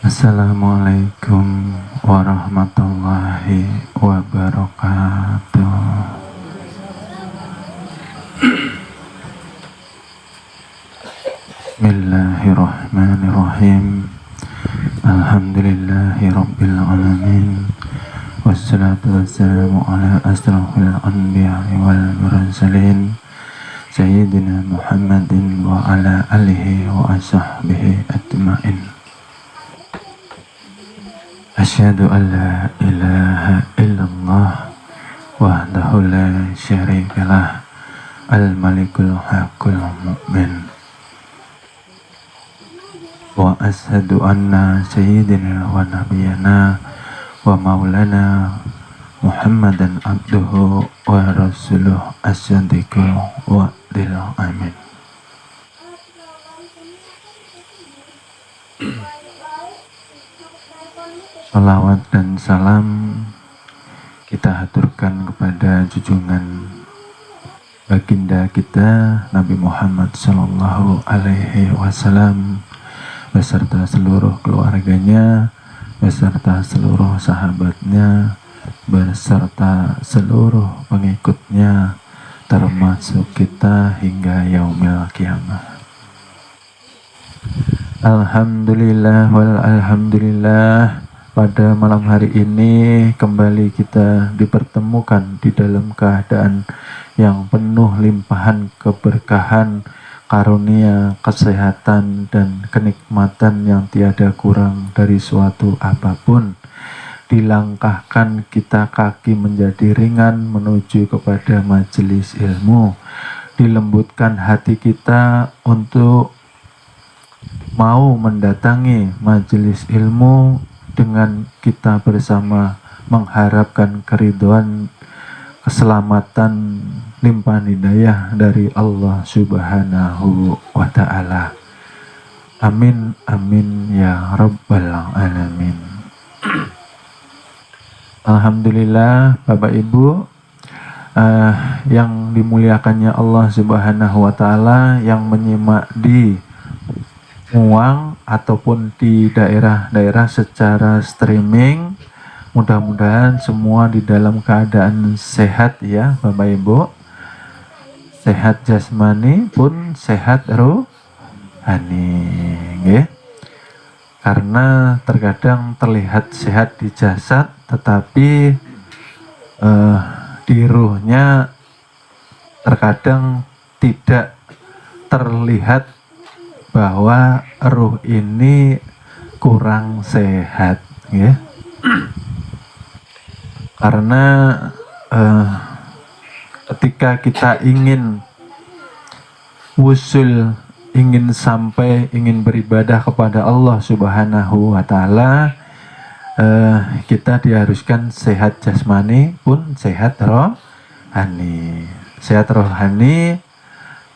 Assalamualaikum warahmatullahi wabarakatuh. Bismillahirrahmanirrahim. Alhamdulillahi rabbil alamin. Wassalatu wassalamu ala asrafil anbiya'i wal mursalin Sayyidina Muhammadin wa ala alihi wa ashabihi ajma'in. Asyhadu an la ilaha illallah wahdahu la syarikalah al-malikul haqqul mu'min wa asyhadu anna sayyidina wa nabiyyana wa maulana Muhammadan abduhu wa rasuluh as-sadiqul wa'dil amin. Salawat dan salam kita haturkan kepada junjungan baginda kita Nabi Muhammad sallallahu alaihi wasallam beserta seluruh keluarganya, beserta seluruh sahabatnya, beserta seluruh pengikutnya, termasuk kita hingga yaumil qiyamah. Alhamdulillah wal alhamdulillah. Pada malam hari ini kembali kita dipertemukan di dalam keadaan yang penuh limpahan keberkahan, karunia, kesehatan, dan kenikmatan yang tiada kurang dari suatu apapun. Dilangkahkan kita kaki menjadi ringan menuju kepada majelis ilmu. Dilembutkan hati kita untuk mau mendatangi majelis ilmu dengan kita bersama mengharapkan keridhaan, keselamatan, limpahan hidayah dari Allah Subhanahu wa ta'ala. Amin, amin ya rabbal alamin. Alhamdulillah Bapak Ibu yang dimuliakannya Allah Subhanahu wa ta'ala, yang menyimak di Muang ataupun di daerah-daerah secara streaming, mudah-mudahan semua di dalam keadaan sehat ya Bapak Ibu, sehat jasmani pun sehat rohani ya. Karena terkadang terlihat sehat di jasad tetapi di ruhnya terkadang tidak terlihat bahwa ruh ini kurang sehat ya. Karena ketika kita ingin wusul, ingin sampai, ingin beribadah kepada Allah Subhanahu wa ta'ala, kita diharuskan sehat jasmani pun sehat rohani. Sehat rohani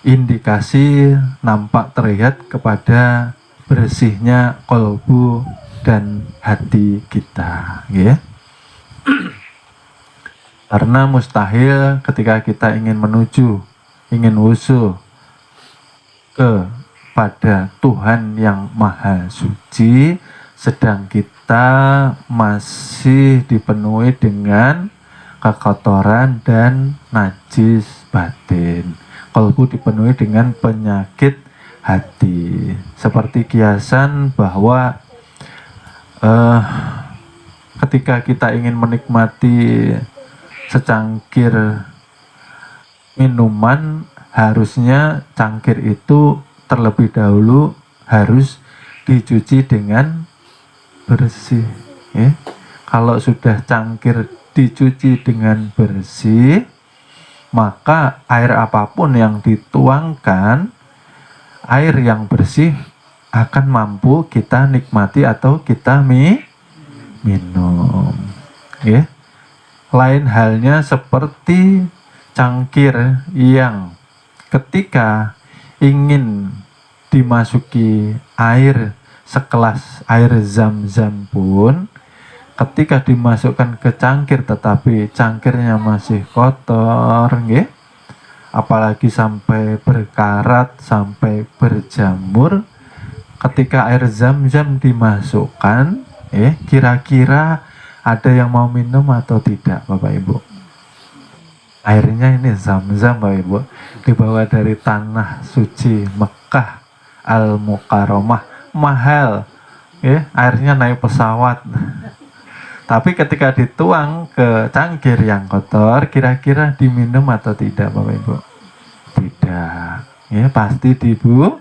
indikasi nampak terlihat kepada bersihnya kolbu dan hati kita ya. Karena mustahil ketika kita ingin menuju, ingin wusul kepada Tuhan yang maha suci, sedang kita masih dipenuhi dengan kekotoran dan najis batin. Kalbu dipenuhi dengan penyakit hati. Seperti kiasan bahwa ketika kita ingin menikmati secangkir minuman, harusnya cangkir itu terlebih dahulu harus dicuci dengan bersih ya. Kalau sudah cangkir dicuci dengan bersih, maka air apapun yang dituangkan, air yang bersih akan mampu kita nikmati atau kita minum. Ya. Lain halnya seperti cangkir yang ketika ingin dimasuki air sekelas air zam-zam pun, ketika dimasukkan ke cangkir tetapi cangkirnya masih kotor, nggih, apalagi sampai berkarat, sampai berjamur, ketika air zam-zam dimasukkan, kira-kira ada yang mau minum atau tidak, Bapak Ibu? Airnya ini zam-zam, Bapak Ibu, dibawa dari tanah suci Mekah Al-Mukarramah, mahal, airnya naik pesawat. Tapi ketika dituang ke cangkir yang kotor, kira-kira diminum atau tidak, Bapak Ibu? Tidak, pasti dibuang.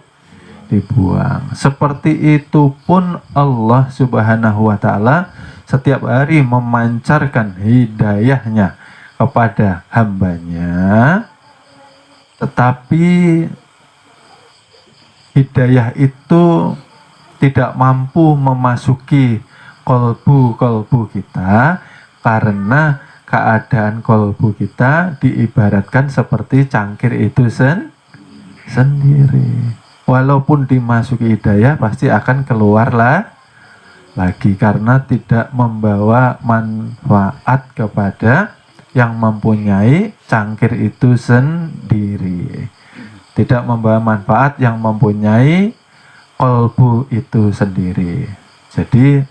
Seperti itu pun Allah Subhanahu wa Ta'ala setiap hari memancarkan hidayahnya kepada hambanya, tetapi hidayah itu tidak mampu memasuki kolbu kita karena keadaan kolbu kita diibaratkan seperti cangkir itu sendiri. Walaupun dimasuki hidayah pasti akan keluarlah lagi karena tidak membawa manfaat kepada yang mempunyai cangkir itu sendiri. Tidak membawa manfaat yang mempunyai kolbu itu sendiri. Jadi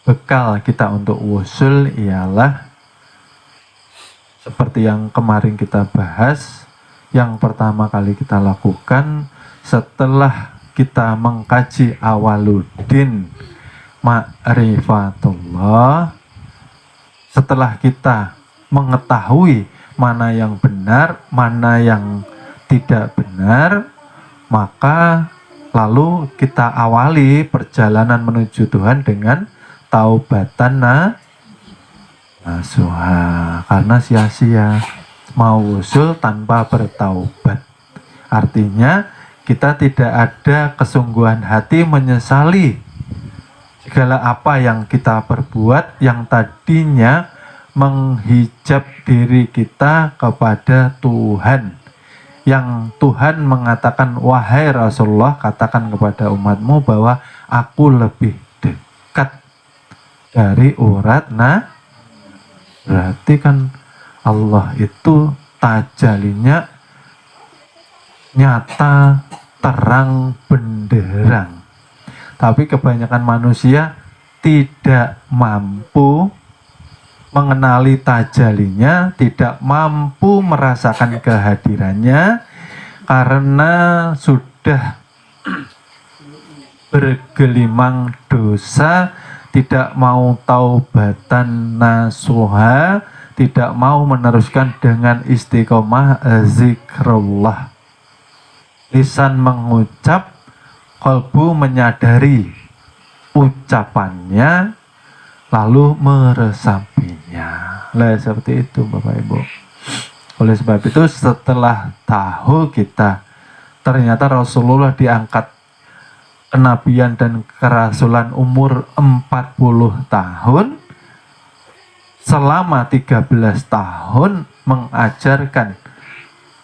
bekal kita untuk wusul ialah seperti yang kemarin kita bahas, yang pertama kali kita lakukan setelah kita mengkaji awaludin ma'rifatullah, setelah kita mengetahui mana yang benar, mana yang tidak benar, maka lalu kita awali perjalanan menuju Tuhan dengan taubatan nasuha, karena sia-sia mau usul tanpa bertaubat. Artinya kita tidak ada kesungguhan hati menyesali segala apa yang kita perbuat yang tadinya menghijab diri kita kepada Tuhan. Yang Tuhan mengatakan, wahai Rasulullah, katakan kepada umatmu bahwa aku lebih dekat dari urat. Nah, berarti kan Allah itu tajalinya nyata, terang, benderang. Tapi kebanyakan manusia tidak mampu mengenali tajalinya, tidak mampu merasakan kehadirannya karena sudah bergelimang dosa, tidak mau taubatan nasuha, tidak mau meneruskan dengan istiqomah zikrullah. Lisan mengucap, qalbu menyadari ucapannya, lalu meresapinya. Lah seperti itu Bapak Ibu. Oleh sebab itu setelah tahu kita ternyata Rasulullah diangkat kenabian dan kerasulan umur 40 tahun, selama 13 tahun mengajarkan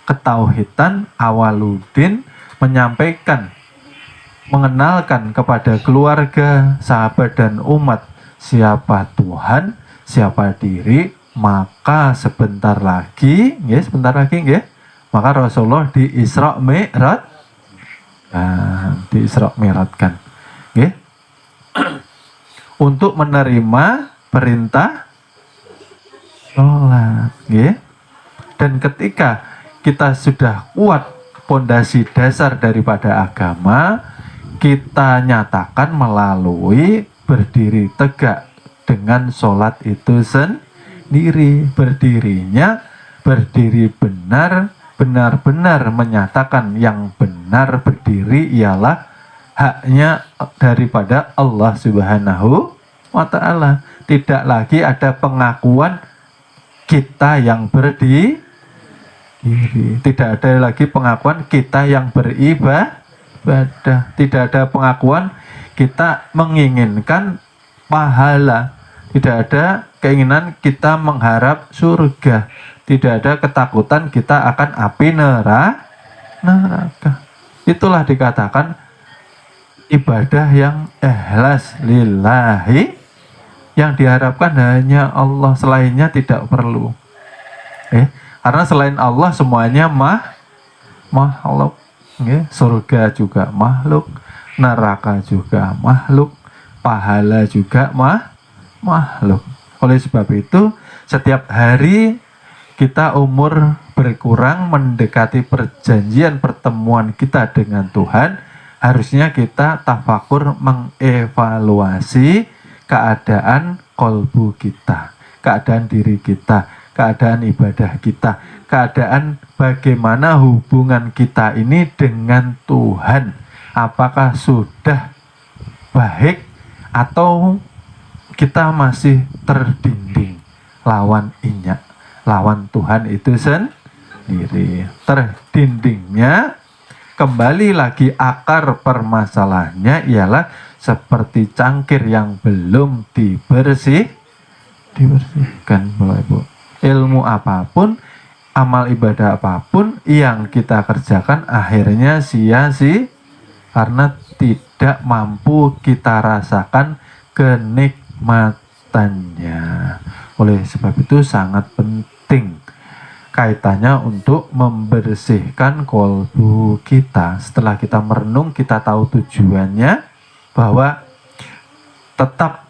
ketauhidan awaludin, menyampaikan, mengenalkan kepada keluarga, sahabat dan umat siapa Tuhan, siapa diri. Maka sebentar lagi, maka Rasulullah di Isra Mi'raj, di Isra Mi'rajkan, untuk menerima perintah sholat, dan ketika kita sudah kuat pondasi dasar daripada agama, kita nyatakan melalui berdiri tegak dengan sholat itu sendiri. Berdiri benar, benar-benar menyatakan yang benar berdiri ialah haknya daripada Allah Subhanahu wa Ta'ala. Tidak lagi ada pengakuan kita yang berdiri, tidak ada lagi pengakuan kita yang beribadah, tidak ada pengakuan kita menginginkan pahala, Tidak ada keinginan kita mengharap surga. Tidak ada ketakutan kita akan api neraka. Itulah dikatakan ibadah yang ikhlas lillahi, yang diharapkan hanya Allah, selainnya tidak perlu. Karena selain Allah semuanya makhluk. Surga juga makhluk, neraka juga makhluk, pahala juga makhluk. Oleh sebab itu, setiap hari kita umur berkurang mendekati perjanjian pertemuan kita dengan Tuhan, harusnya kita tafakur mengevaluasi keadaan kolbu kita, keadaan diri kita, keadaan ibadah kita, keadaan bagaimana hubungan kita ini dengan Tuhan. Apakah sudah baik atau kita masih terdinding lawan inyak, lawan Tuhan itu sendiri. Terdindingnya, kembali lagi akar permasalahannya ialah seperti cangkir yang belum dibersihkan, Bapak Ibu. Ilmu apapun, amal ibadah apapun yang kita kerjakan akhirnya sia-sia karena tidak mampu kita rasakan kenikmatannya. Oleh sebab itu sangat penting kaitannya untuk membersihkan kolbu kita. Setelah kita merenung, kita tahu tujuannya, bahwa tetap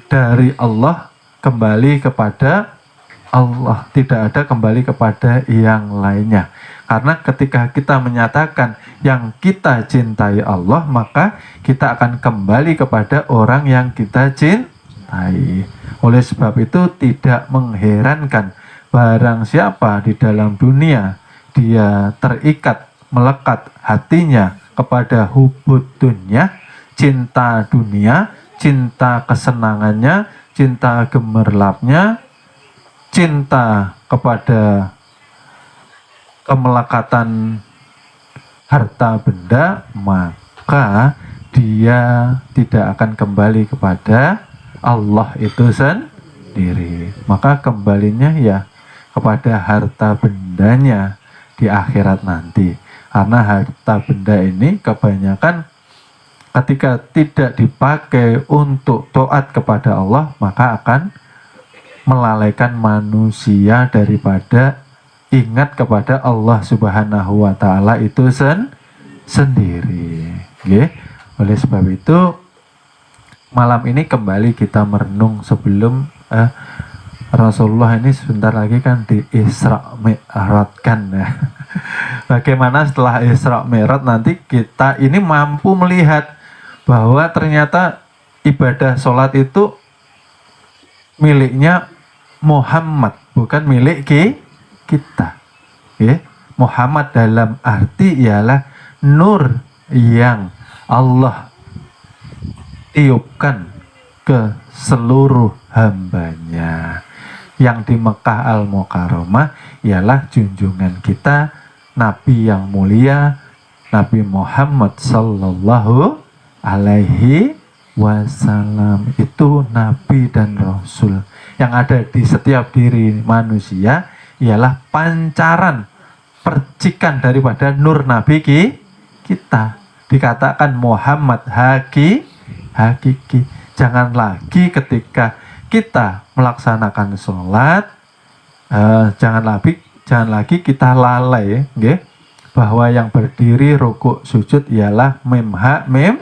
dari Allah, kembali kepada Allah, tidak ada kembali kepada yang lainnya. Karena ketika kita menyatakan yang kita cintai Allah, maka kita akan kembali kepada orang yang kita cintai. Oleh sebab itu tidak mengherankan barang siapa di dalam dunia dia terikat, melekat hatinya kepada hubud dunia, cinta dunia, cinta kesenangannya, cinta gemerlapnya, cinta kepada kemelekatan harta benda, maka dia tidak akan kembali kepada Allah itu sendiri. Maka kembalinya ya kepada harta bendanya di akhirat nanti. Karena harta benda ini kebanyakan ketika tidak dipakai untuk taat kepada Allah, maka akan melalaikan manusia daripada ingat kepada Allah Subhanahu wa Ta'ala itu sendiri. Oleh sebab itu, malam ini kembali kita merenung sebelum Rasulullah ini sebentar lagi kan di Isra Mi'rajkan ya. Bagaimana setelah Isra Mi'raj nanti kita ini mampu melihat bahwa ternyata ibadah sholat itu miliknya Muhammad, bukan milik kita. Muhammad dalam arti ialah nur yang Allah tiupkan ke seluruh hambanya. Yang di Mekah Al-Mukarramah ialah junjungan kita, Nabi yang mulia, Nabi Muhammad Sallallahu Alaihi Wasallam. Itu Nabi dan Rasul yang ada di setiap diri manusia, ialah pancaran percikan daripada nur Nabi kita. Dikatakan Muhammad hakiki. Jangan lagi ketika kita melaksanakan sholat, jangan lagi kita lalai, bahwa yang berdiri rukuk sujud ialah mem hak mem.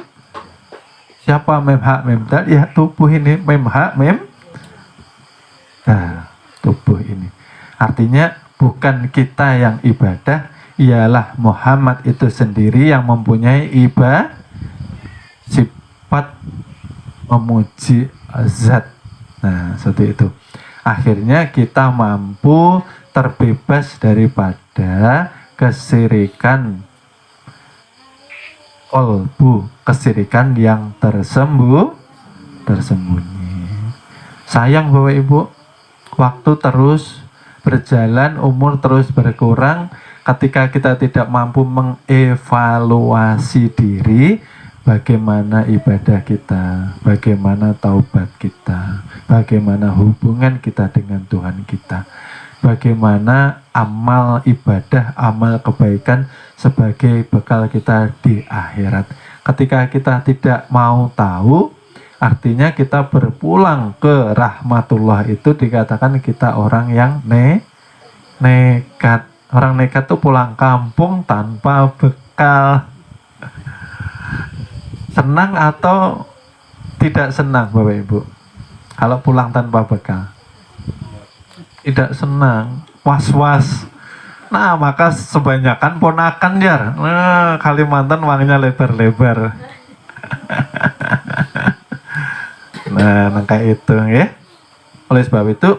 Siapa mem hak mem tadi? Ya tubuh ini mem hak mem. Nah, tubuh ini. Artinya bukan kita yang ibadah, ialah Muhammad itu sendiri yang mempunyai sifat memuji zat. Nah, seperti itu. Akhirnya kita mampu terbebas daripada kesirikan kolbu, kesirikan yang tersembunyi. Sayang Bapak Ibu, waktu terus berjalan, umur terus berkurang. Ketika kita tidak mampu mengevaluasi diri, bagaimana ibadah kita, bagaimana taubat kita, bagaimana hubungan kita dengan Tuhan kita, bagaimana amal ibadah, amal kebaikan sebagai bekal kita di akhirat. Ketika kita tidak mau tahu, artinya kita berpulang ke rahmatullah, itu dikatakan kita orang yang nekat. Orang nekat tuh pulang kampung tanpa bekal. Senang atau tidak senang Bapak Ibu kalau pulang tanpa bekal? Tidak senang, was-was. Nah, maka sebanyakan ponakan jar. Nah, Kalimantan uangnya lebar-lebar. Nah, kayak itu ya. Oleh sebab itu,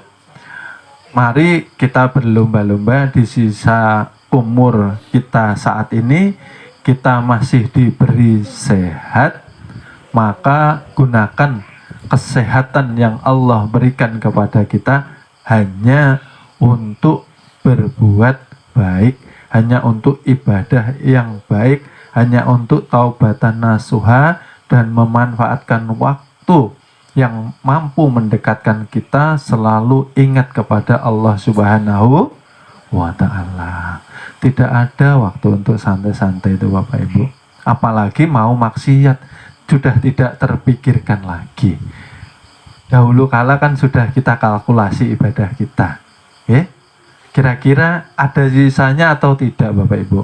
mari kita berlomba-lomba di sisa umur kita saat ini, kita masih diberi sehat, maka gunakan kesehatan yang Allah berikan kepada kita hanya untuk berbuat baik, hanya untuk ibadah yang baik, hanya untuk taubatan nasuha, dan memanfaatkan waktu yang mampu mendekatkan kita selalu ingat kepada Allah Subhanahu wa Ta'ala. Tidak ada waktu untuk santai-santai itu Bapak Ibu. Apalagi mau maksiat, sudah tidak terpikirkan lagi. Dahulu kala kan sudah kita kalkulasi ibadah kita. Kira-kira ada sisanya atau tidak Bapak Ibu?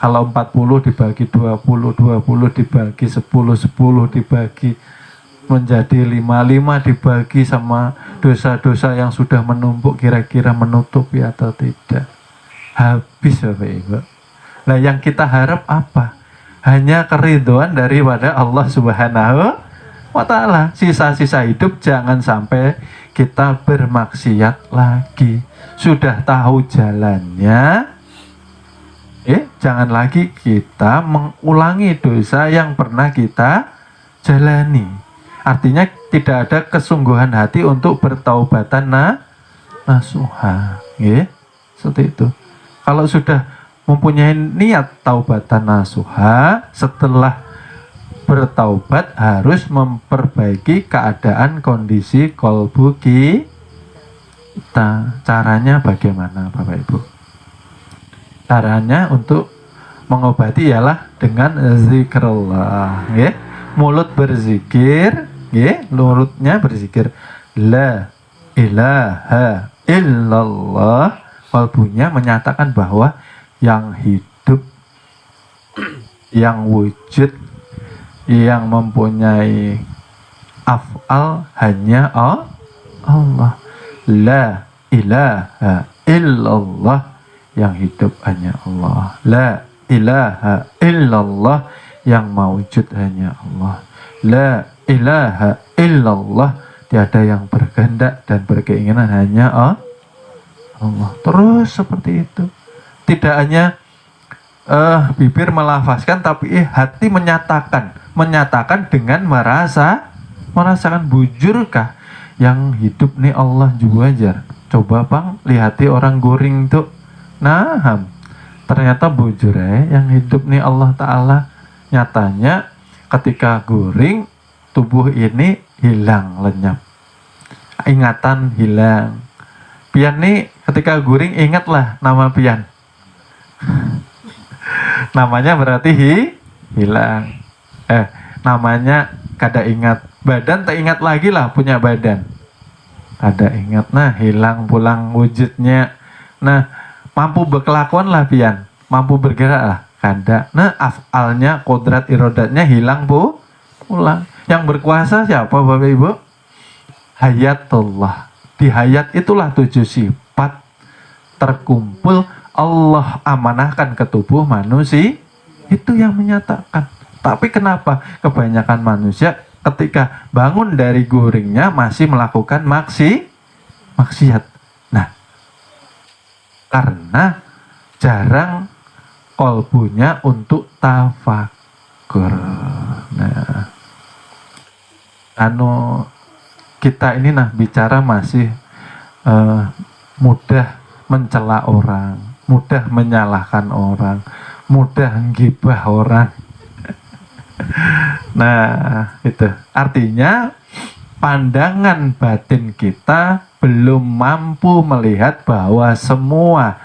Kalau 40 dibagi 20, 20 dibagi 10, 10 dibagi menjadi 55 dibagi sama dosa-dosa yang sudah menumpuk, kira-kira menutupi atau tidak? Habis Bapak Ibu. Nah, yang kita harap apa? Hanya keridhaan daripada Allah Subhanahu wa Ta'ala. Sisa-sisa hidup jangan sampai kita bermaksiat lagi. Sudah tahu jalannya, jangan lagi kita mengulangi dosa yang pernah kita jalani. Artinya tidak ada kesungguhan hati untuk bertaubatan nasuha. Seperti itu. Kalau sudah mempunyai niat taubatan nasuha, setelah bertaubat harus memperbaiki keadaan kondisi kolbu kita. Caranya bagaimana Bapak Ibu? Caranya untuk mengobati ialah dengan zikrullah. Mulut berzikir, mulutnya berzikir la ilaha illallah, kalbunya menyatakan bahwa yang hidup, yang wujud, yang mempunyai af'al hanya Allah. La ilaha illallah, yang hidup hanya Allah. La ilaha illallah, yang mewujud hanya Allah. La ilaha illallah, tiada yang berkehendak dan berkeinginan hanya Allah. Terus seperti itu. Tidak hanya bibir melafazkan, tapi hati menyatakan dengan merasakan. Bujurkah yang hidup nih Allah juga aja. Coba Bang, lihati orang guring tuh. Nah, ternyata bujur yang hidup nih Allah Ta'ala. Nyatanya ketika guring, tubuh ini hilang lenyap, ingatan hilang. Pian nih ketika guring, ingatlah nama pian. Namanya berarti hilang. Namanya kada ingat. Badan tak ingat lagi lah punya badan. Kada ingat. Nah, hilang pulang wujudnya. Nah, mampu berkelakuan lah pian. Mampu bergerak lah. Kada. Nah, af'alnya, kodrat irodatnya hilang pulang. Yang berkuasa siapa Bapak Ibu? Hayatullah. Di hayat itulah 7 sifat terkumpul, Allah amanahkan ke tubuh manusia. Itu yang menyatakan. Tapi kenapa kebanyakan manusia ketika bangun dari guringnya masih melakukan maksiat? Nah, karena jarang kolbunya untuk tafakur. Nah, kita ini bicara masih mudah mencela orang, mudah menyalahkan orang, mudah menggibah orang. Nah, itu artinya pandangan batin kita belum mampu melihat bahwa semua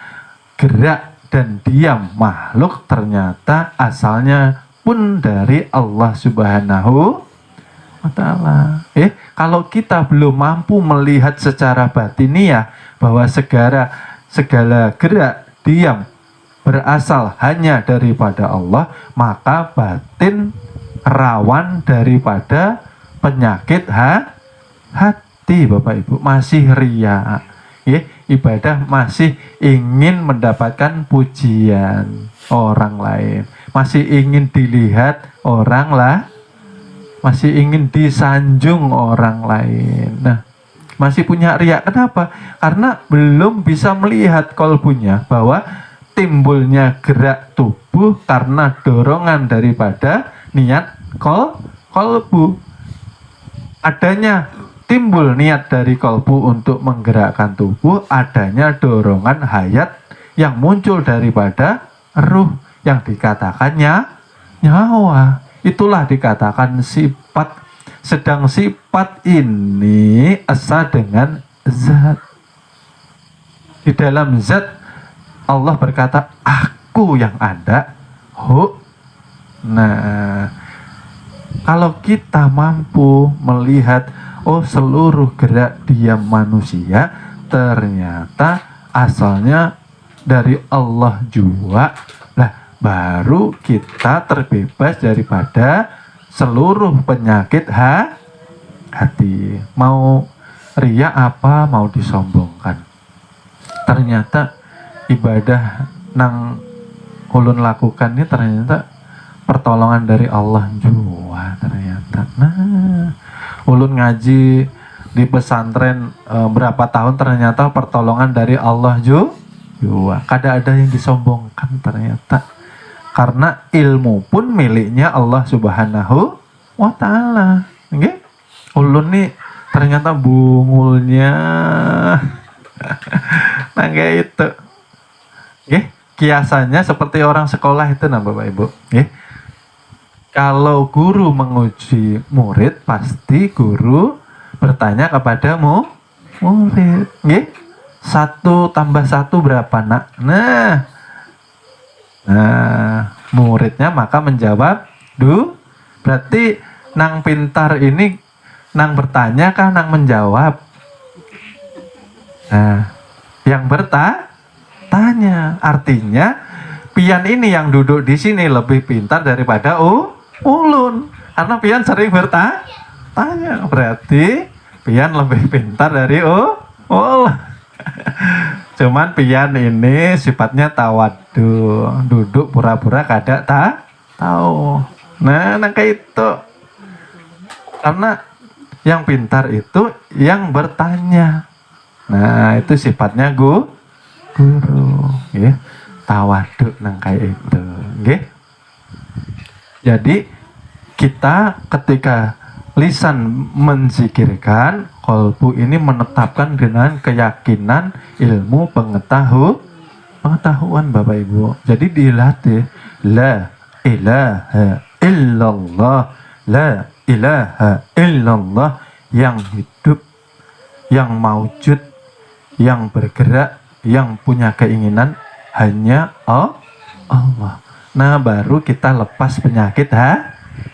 gerak dan diam makhluk ternyata asalnya pun dari Allah Subhanahu wa Ta'ala. Kalau kita belum mampu melihat secara batiniah bahwa segala gerak diam berasal hanya daripada Allah, maka batin rawan daripada penyakit hati, Bapak Ibu. Masih ria, ibadah masih ingin mendapatkan pujian orang lain, masih ingin dilihat orang lah, masih ingin disanjung orang lain. Nah, masih punya ria. Kenapa? Karena belum bisa melihat kolbunya bahwa timbulnya gerak tubuh karena dorongan daripada niat kolbu. Adanya timbul niat dari kolbu untuk menggerakkan tubuh, adanya dorongan hayat yang muncul daripada ruh yang dikatakannya nyawa. Itulah dikatakan sifat. Sedang sifat ini esa dengan zat. Di dalam zat Allah berkata, aku yang ada. Nah, kalau kita mampu melihat, seluruh gerak diam manusia ternyata asalnya dari Allah juga, lah baru kita terbebas daripada seluruh penyakit hati. Mau ria apa, mau disombongkan. Ternyata ibadah nang ulun lakukan ini ternyata pertolongan dari Allah juga ternyata. Nah, ulun ngaji di pesantren berapa tahun ternyata pertolongan dari Allah juga. Kada ada yang disombongkan ternyata. Karena ilmu pun miliknya Allah Subhanahu wa Ta'ala. Nggih? Ulun nih ternyata bungulnya. Nah, kayak itu. Kiasannya seperti orang sekolah itu, nah Bapak Ibu. Kalau guru menguji murid, pasti guru bertanya kepada murid. 1 tambah 1 berapa, nak? Nah, muridnya maka menjawab, berarti nang pintar ini nang bertanya kah nang menjawab? Nah, yang tanya, artinya pian ini yang duduk di sini lebih pintar daripada ulun, karena pian sering bertanya, berarti pian lebih pintar dari ulun. Cuman pian ini sifatnya tawadu, duduk pura-pura kada tahu. Nah, kayak itu. Karena yang pintar itu yang bertanya. Nah, itu sifatnya guru, tawadu nang kayak itu, Jadi kita ketika lisan menzikirkan, kolbu ini menetapkan dengan keyakinan ilmu pengetahuan Bapak Ibu. Jadi dilatih la ilaha illallah, la ilaha illallah, yang hidup, yang maujud, yang bergerak, yang punya keinginan hanya Allah. Nah, baru kita lepas penyakit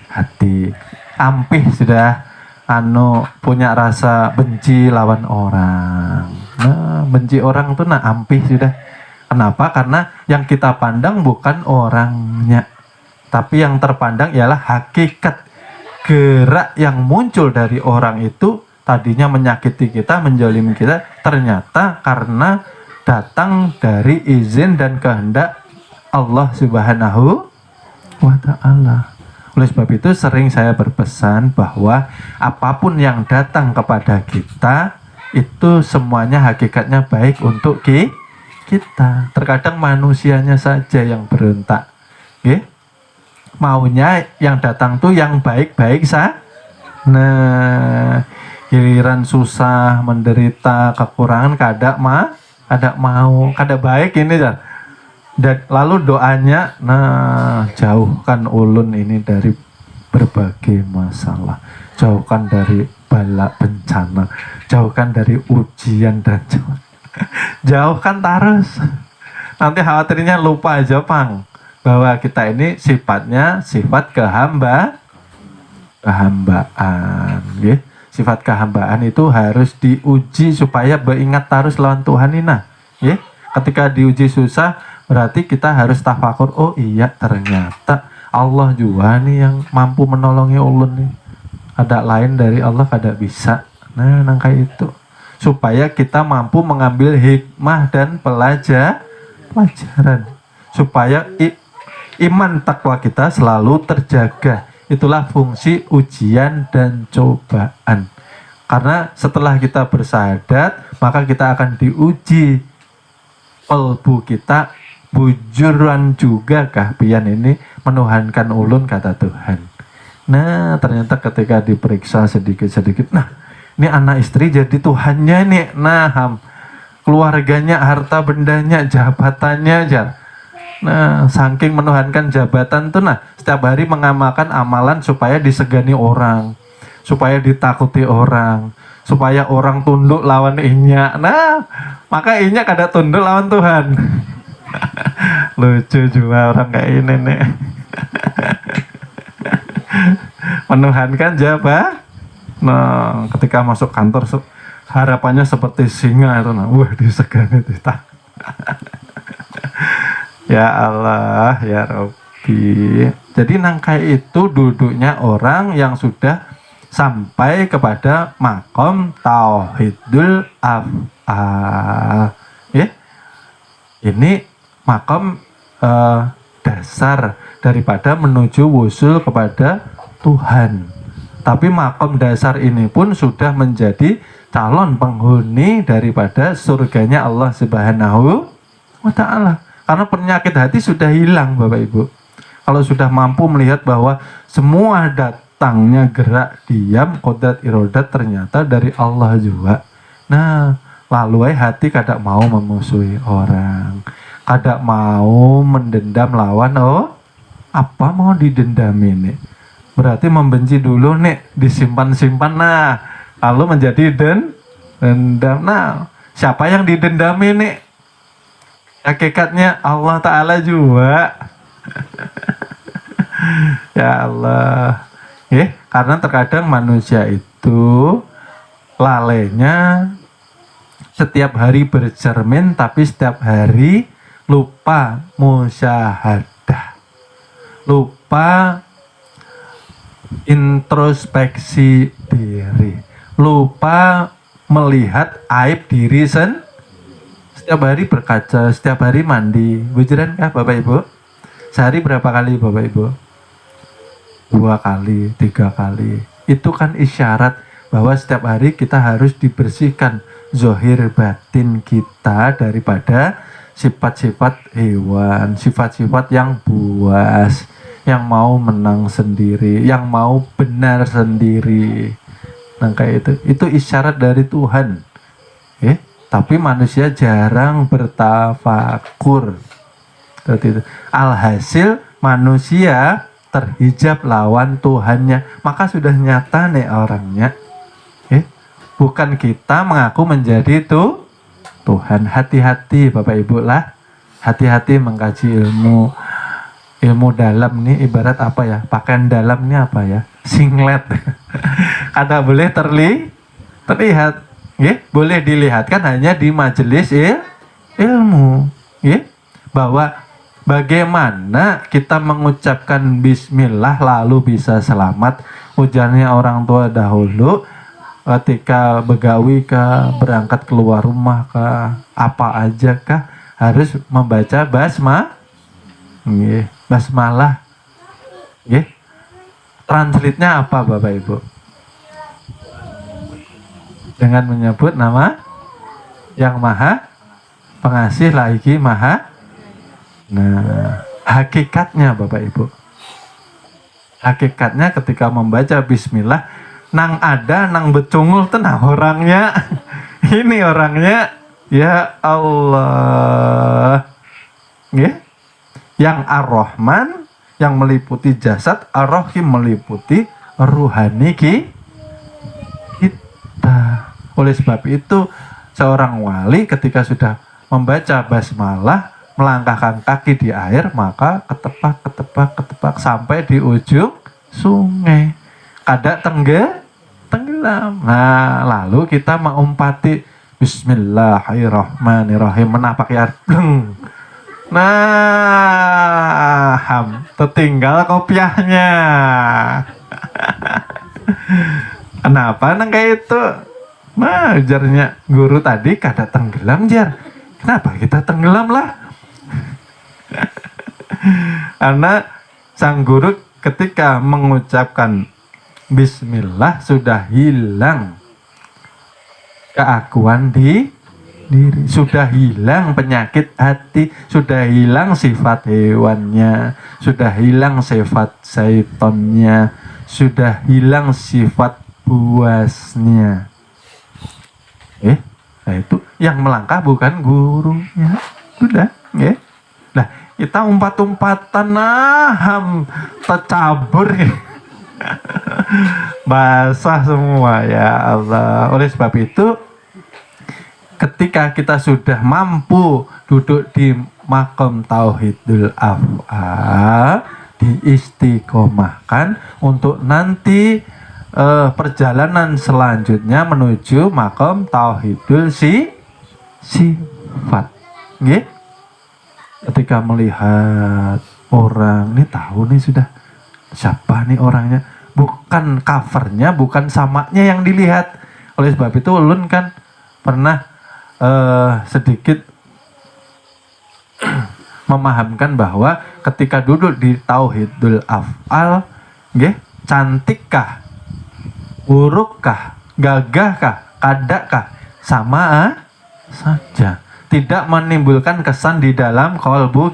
hati. Ampih sudah punya rasa benci lawan orang. Nah, benci orang tuh ampih sudah. Kenapa? Karena yang kita pandang bukan orangnya, tapi yang terpandang ialah hakikat gerak yang muncul dari orang itu. Tadinya menyakiti kita, menjolimi kita, ternyata karena datang dari izin dan kehendak Allah Subhanahu wa Ta'ala. Oleh sebab itu sering saya berpesan bahwa apapun yang datang kepada kita itu semuanya hakikatnya baik untuk kita. Terkadang manusianya saja yang berontak. Maunya yang datang tuh yang baik-baik Nah, giliran susah, menderita, kekurangan, kada mau, kada baik ini dan lalu doanya, jauhkan ulun ini dari berbagai masalah, jauhkan dari bala bencana, jauhkan dari ujian dan jauhkan terus. Nanti khawatirnya lupa aja pang bahwa kita ini sifatnya sifat kehambaan, ya. Sifat kehambaan itu harus diuji supaya beringat terus lawan Tuhan ini, nah, ya. Ketika diuji susah, berarti kita harus tafakur. Oh iya, ternyata Allah juga nih yang mampu menolongi ulun nih. Ada lain dari Allah kada bisa. Nah, nangka itu. Supaya kita mampu mengambil hikmah dan pelajaran. Supaya iman takwa kita selalu terjaga. Itulah fungsi ujian dan cobaan. Karena setelah kita bersahadat, maka kita akan diuji kalbu kita bujuran juga kah pian ini menuhankan ulun, kata Tuhan. Nah, ternyata ketika diperiksa sedikit-sedikit, nah, ini anak istri jadi Tuhannya nih. Nah, keluarganya, harta bendanya, jabatannya aja. Nah, saking menuhankan jabatan tuh, nah, setiap hari mengamalkan amalan supaya disegani orang, supaya ditakuti orang, supaya orang tunduk lawan inya. Nah, maka inya kada tunduk lawan Tuhan. Lucu juga orang kayak ini nih. Menuhankan jabatan. Nah, ketika masuk kantor harapannya seperti singa itu, nah, wah, disegani kita. Ya Allah, ya Rabbi. Jadi nangkai itu duduknya orang yang sudah sampai kepada makom tauhidul af'al. Ya. Ini makom dasar daripada menuju wusul kepada Tuhan. Tapi makom dasar ini pun sudah menjadi calon penghuni daripada surganya Allah Subhanahu wa Ta'ala. Karena penyakit hati sudah hilang, Bapak Ibu. Kalau sudah mampu melihat bahwa semua datangnya gerak diam, kodrat irodat ternyata dari Allah juga. Nah, lalu hati kadang mau memusuhi orang, kadang mau mendendam lawan. Oh, apa mau didendam ini? Berarti membenci dulu nih, disimpan-simpan, nah, lalu menjadi dendam. Nah, siapa yang didendam ini? Hakikatnya Allah Ta'ala juga. Ya Allah. Karena terkadang manusia itu lalainya setiap hari bercermin, tapi setiap hari lupa musyahadah, lupa introspeksi diri, lupa melihat aib diri sendiri. Setiap hari berkaca, setiap hari mandi. Bujuran kah Bapak Ibu? Sehari berapa kali Bapak Ibu? 2 kali, 3 kali. Itu kan isyarat bahwa setiap hari kita harus dibersihkan zohir batin kita daripada sifat-sifat hewan, sifat-sifat yang buas, yang mau menang sendiri, yang mau benar sendiri. Nah, kayak itu isyarat dari Tuhan. Tapi manusia jarang bertafakur. Alhasil manusia terhijab lawan Tuhannya. Maka sudah nyata nih orangnya. Bukan kita mengaku menjadi Tuhan. Hati-hati Bapak Ibu lah. Hati-hati mengkaji ilmu. Ilmu dalam nih ibarat apa ya? Pakaian dalam nih apa ya? Singlet. Kada boleh terlihat. Boleh dilihatkan hanya di majelis ilmu. Bahwa bagaimana kita mengucapkan bismillah lalu bisa selamat. Ujarnya orang tua dahulu ketika begawi kah, berangkat keluar rumah kah, apa aja kah, harus membaca basmalah. Translate-nya apa Bapak Ibu? Dengan menyebut nama yang maha pengasih lagi maha. Nah, hakikatnya Bapak Ibu, hakikatnya ketika membaca bismillah, nang ada nang becungul tenang orangnya. Ini orangnya, ya Allah, yang Ar-Rahman, yang meliputi jasad, ar-rahim meliputi ruhani kita. Oleh sebab itu seorang wali ketika sudah membaca basmalah, melangkahkan kaki di air, maka ketepak sampai di ujung sungai. Kada tenggelam. Nah, lalu kita mengumpati Bismillahirrahmanirrahim, menapaki air. Nah, tertinggal kopiahnya. Kenapa nang kayak itu? Nah, ujarnya guru tadi kada tenggelam, jar. Kenapa kita tenggelam lah? Karena sang guru ketika mengucapkan Bismillah sudah hilang keakuan di diri, sudah hilang penyakit hati, sudah hilang sifat hewannya, sudah hilang sifat syaitonnya, sudah hilang sifat buasnya. Nah itu yang melangkah bukan gurunya, sudah, Nah kita umpat-umpatan, tercabur, basah semua, ya Allah. Oleh sebab itu, ketika kita sudah mampu duduk di makom tauhidul af'al, diistiqomahkan untuk nanti perjalanan selanjutnya menuju makom tauhidul sifat. Ketika melihat orang ini, tahu nih sudah siapa nih orangnya, bukan covernya, bukan samaknya yang dilihat. Oleh sebab itu ulun kan pernah sedikit memahamkan bahwa ketika duduk di tauhidul af'al, cantikkah, burukkah, gagahkah, kadakkah, sama saja, tidak menimbulkan kesan di dalam qalbu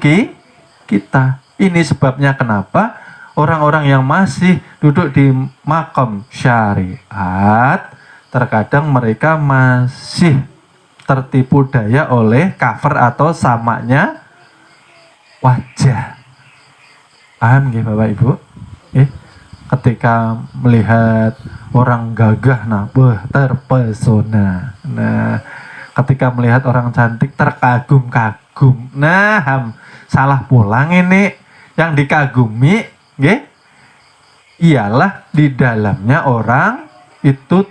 kita. Ini sebabnya kenapa orang-orang yang masih duduk di makom syariat, terkadang mereka masih tertipu daya oleh cover atau samaknya wajah. Paham nggih Bapak Ibu? Ketika melihat orang gagah, terpesona. Nah, ketika melihat orang cantik, terkagum-kagum. Nah, salah pulang ini. Yang dikagumi, ialah di dalamnya orang itu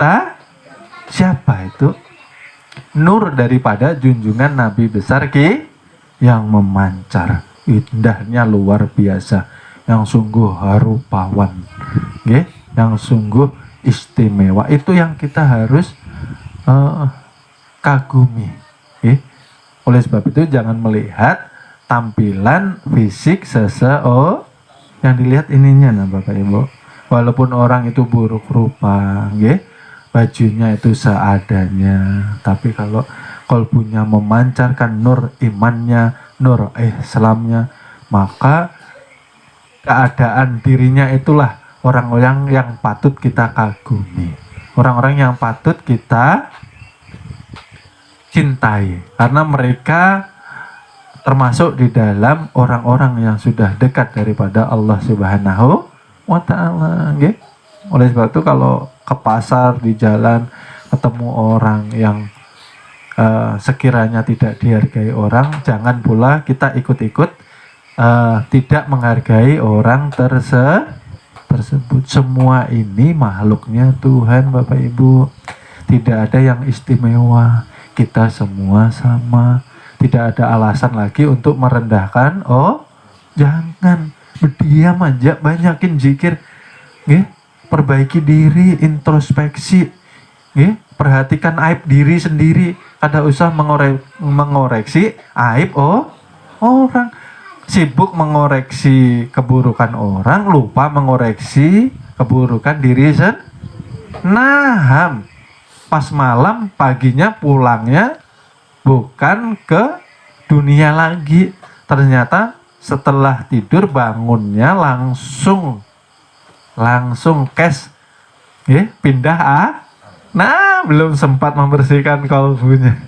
siapa itu? Nur daripada junjungan Nabi besar yang memancar, indahnya luar biasa, yang sungguh harupawan, yang sungguh istimewa. Itu yang kita harus kagumi. Oleh sebab itu jangan melihat tampilan fisik seseorang, yang dilihat ininya, Bapak Ibu. Walaupun orang itu buruk rupa, bajunya itu seadanya, tapi kalau kalbunya memancarkan nur imannya, nur Islamnya, maka keadaan dirinya itulah orang-orang yang patut kita kagumi, orang-orang yang patut kita cintai, karena mereka termasuk di dalam orang-orang yang sudah dekat daripada Allah Subhanahu wa Ta'ala. Oleh sebab itu kalau ke pasar, di jalan, ketemu orang yang sekiranya tidak dihargai orang, jangan pula kita ikut-ikut tidak menghargai orang tersebut. Semua ini makhluknya Tuhan, Bapak Ibu. Tidak ada yang istimewa, kita semua sama. Tidak ada alasan lagi untuk merendahkan. Jangan berdiam aja, banyakin zikir, perbaiki diri, introspeksi, perhatikan aib diri sendiri. Kada usah mengoreksi aib orang. Sibuk mengoreksi keburukan orang, lupa mengoreksi keburukan diri sendiri. Nah, pas malam, paginya pulangnya bukan ke dunia lagi. Ternyata setelah tidur bangunnya langsung cash, pindah Nah, belum sempat membersihkan kalbunya.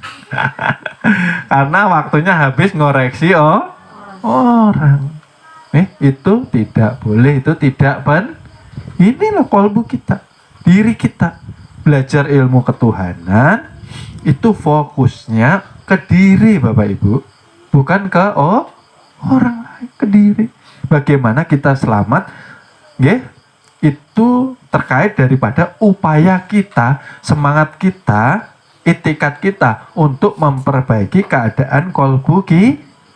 Karena waktunya habis ngoreksi orang. Itu tidak boleh, itu tidak ini loh kolbu kita, diri kita. Belajar ilmu ketuhanan itu fokusnya ke diri Bapak Ibu, bukan ke orang lain, ke diri. Bagaimana kita selamat, itu terkait daripada upaya kita, semangat kita, itikat kita untuk memperbaiki keadaan kolbu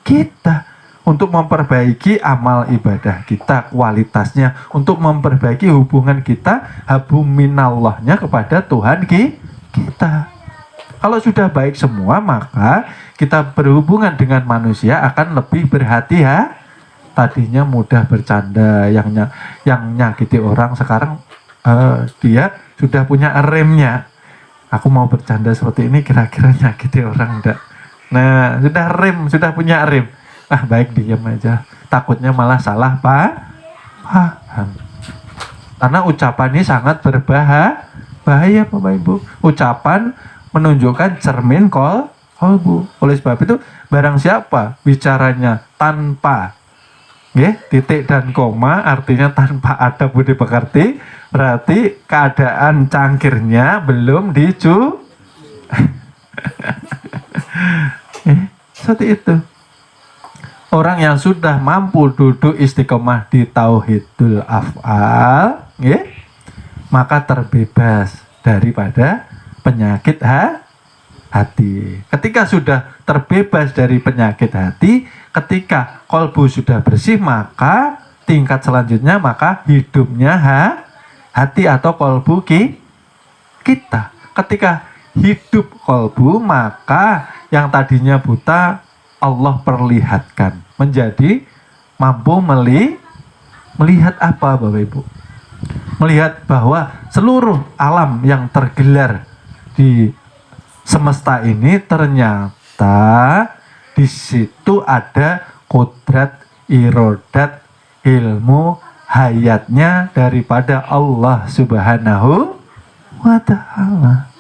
kita, untuk memperbaiki amal ibadah kita, kualitasnya, untuk memperbaiki hubungan kita, habuminallahnya kepada Tuhan kita. Kalau sudah baik semua, maka kita berhubungan dengan manusia akan lebih berhati-hati. Tadinya mudah bercanda, yang nyakiti orang, sekarang dia sudah punya remnya. Aku mau bercanda seperti ini, kira-kira nyakiti orang enggak? Nah, sudah punya rem. Baik, diam aja. Takutnya malah salah paham. Karena ucapan ini sangat bahaya Bapak Ibu. Ucapan menunjukkan cermin kolbu. Oleh sebab itu, barang siapa bicaranya tanpa titik dan koma, artinya tanpa ada budi pekerti, berarti keadaan cangkirnya belum seperti itu. Orang yang sudah mampu duduk istiqomah di tauhidul af'al, maka terbebas daripada penyakit hati. Ketika sudah terbebas dari penyakit hati, ketika kolbu sudah bersih, maka tingkat selanjutnya, maka hidupnya hati atau kolbu kita. Ketika hidup kolbu, maka yang tadinya buta Allah perlihatkan, menjadi mampu melihat apa Bapak Ibu? Melihat bahwa seluruh alam yang tergelar di semesta ini ternyata di situ ada kodrat, irodat, ilmu, hayatnya daripada Allah Subhanahu wa Ta'ala.